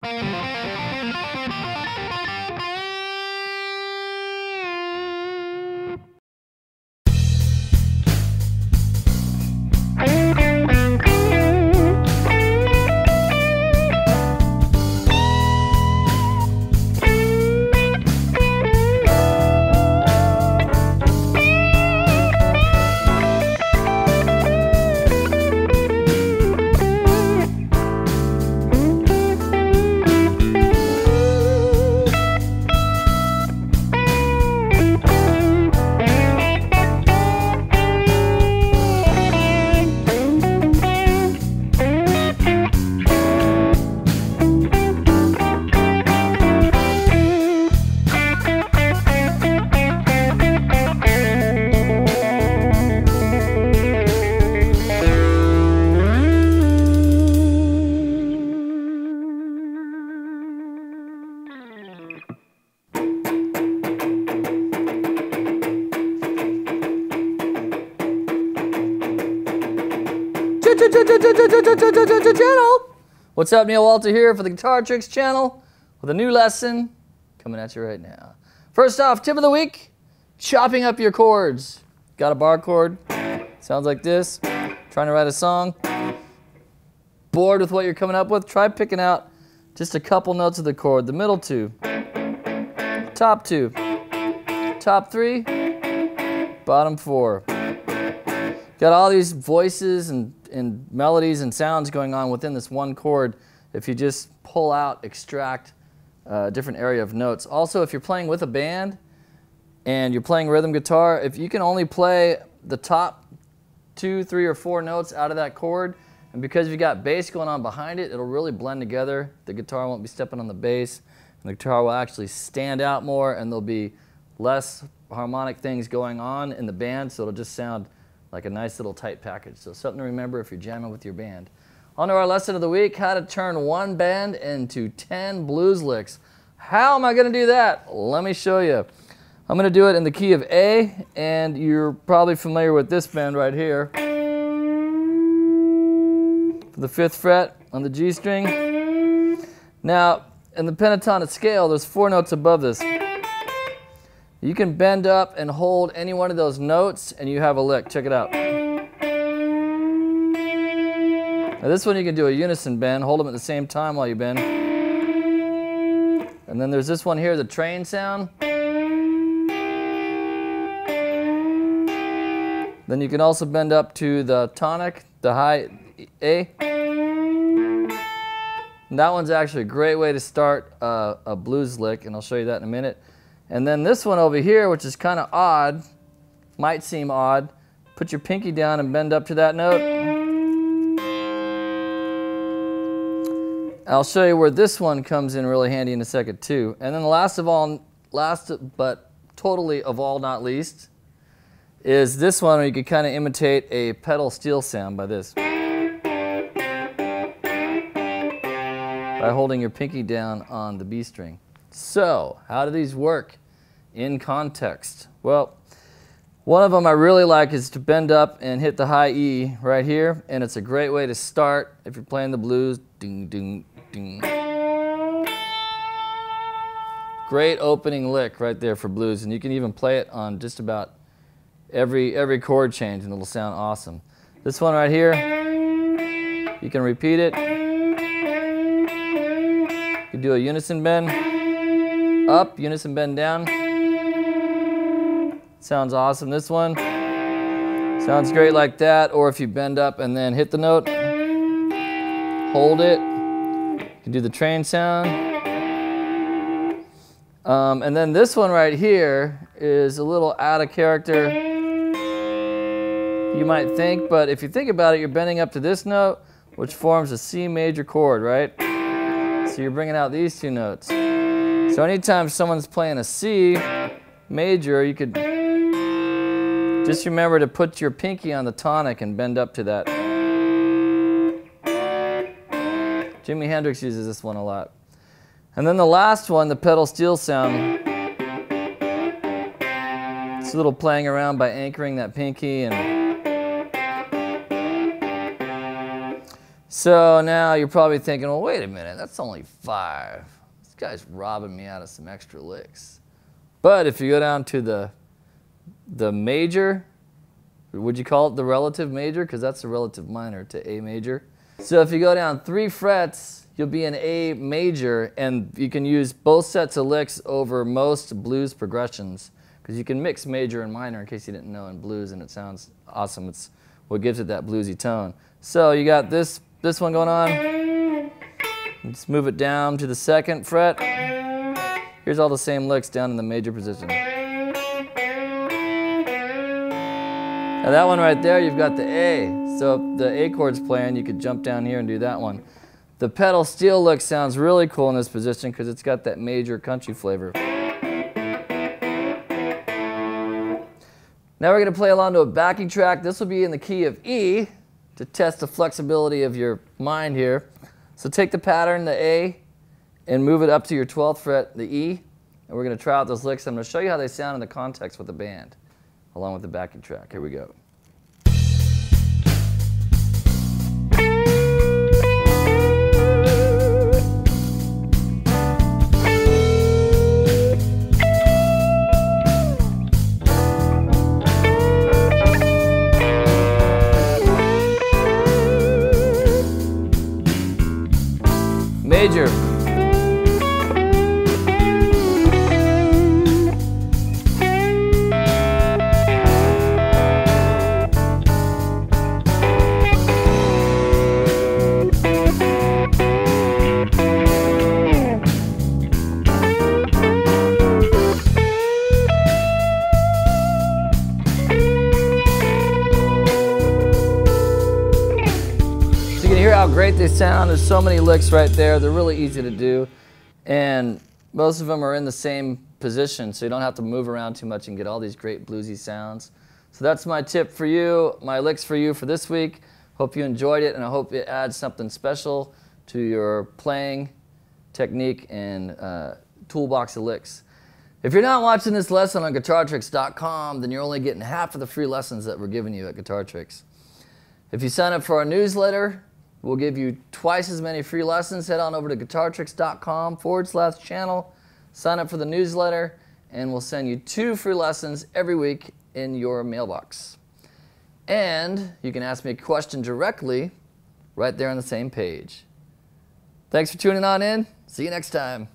Channel. What's up, Neal Walter here for the Guitar Tricks channel with a new lesson coming at you right now. First off, tip of the week, chopping up your chords. Got a bar chord, sounds like this, trying to write a song. Bored with what you're coming up with? Try picking out just a couple notes of the chord, the middle two, top 3, bottom 4. Got all these voices and melodies and sounds going on within this one chord if you just pull out, extract a different area of notes. Also, if you're playing with a band and you're playing rhythm guitar, if you can only play the top 2, 3, or 4 notes out of that chord, and because you've got bass going on behind it, it'll really blend together. The guitar won't be stepping on the bass, and the guitar will actually stand out more, and there'll be less harmonic things going on in the band, so it'll just sound like a nice little tight package. So something to remember if you're jamming with your band. On to our lesson of the week, how to turn one band into 10 blues licks. How am I going to do that? Let me show you. I'm going to do it in the key of A, and you're probably familiar with this bend right here. For the 5th fret on the G string. Now, in the pentatonic scale, there's 4 notes above this. You can bend up and hold any one of those notes and you have a lick. Check it out. Now this one you can do a unison bend. Hold them at the same time while you bend. And then there's this one here, the train sound. Then you can also bend up to the tonic, the high A. And that one's actually a great way to start a blues lick, and I'll show you that in a minute. And then this one over here, which is kind of odd, might seem odd, put your pinky down and bend up to that note. I'll show you where this one comes in really handy in a second too. And then the last but totally of all not least, is this one where you can kind of imitate a pedal steel sound by this. By holding your pinky down on the B string. So, how do these work in context? Well, one of them I really like is to bend up and hit the high E right here, and it's a great way to start if you're playing the blues. Ding, ding, ding. Great opening lick right there for blues, and you can even play it on just about every chord change and it'll sound awesome. This one right here, you can repeat it. You can do a unison bend. Up, unison bend down. Sounds awesome. This one sounds great like that, or if you bend up and then hit the note, hold it. You can do the train sound. And then this one right here is a little out of character, you might think, but if you think about it, you're bending up to this note, which forms a C major chord, right? So you're bringing out these 2 notes. So anytime someone's playing a C major, you could just remember to put your pinky on the tonic and bend up to that. Jimi Hendrix uses this one a lot. And then the last one, the pedal steel sound. It's a little playing around by anchoring that pinky and So now you're probably thinking, well, wait a minute, that's only 5. This guy's robbing me out of some extra licks. But if you go down to the major, would you call it the relative major? Because that's the relative minor to A major. So if you go down 3 frets, you'll be in A major, and you can use both sets of licks over most blues progressions, because you can mix major and minor in case you didn't know in blues, and it sounds awesome. It's what gives it that bluesy tone. So you got this one going on. Just move it down to the 2nd fret. Here's all the same licks down in the major position. Now that one right there, you've got the A. So if the A chord's playing, you could jump down here and do that one. The pedal steel lick sounds really cool in this position because it's got that major country flavor. Now we're going to play along to a backing track. This will be in the key of E to test the flexibility of your mind here. So take the pattern, the A, and move it up to your 12th fret, the E. And we're going to try out those licks. I'm going to show you how they sound in the context with the band, along with the backing track. Here we go. Major. Hear how great they sound. There's so many licks right there. They're really easy to do, and most of them are in the same position, so you don't have to move around too much and get all these great bluesy sounds. So that's my tip for you, my licks for you for this week. Hope you enjoyed it, and I hope it adds something special to your playing technique and toolbox of licks. If you're not watching this lesson on GuitarTricks.com, then you're only getting half of the free lessons that we're giving you at Guitar Tricks. If you sign up for our newsletter, we'll give you twice as many free lessons. Head on over to GuitarTricks.com/channel, sign up for the newsletter, and we'll send you 2 free lessons every week in your mailbox. And you can ask me a question directly right there on the same page. Thanks for tuning on in. See you next time.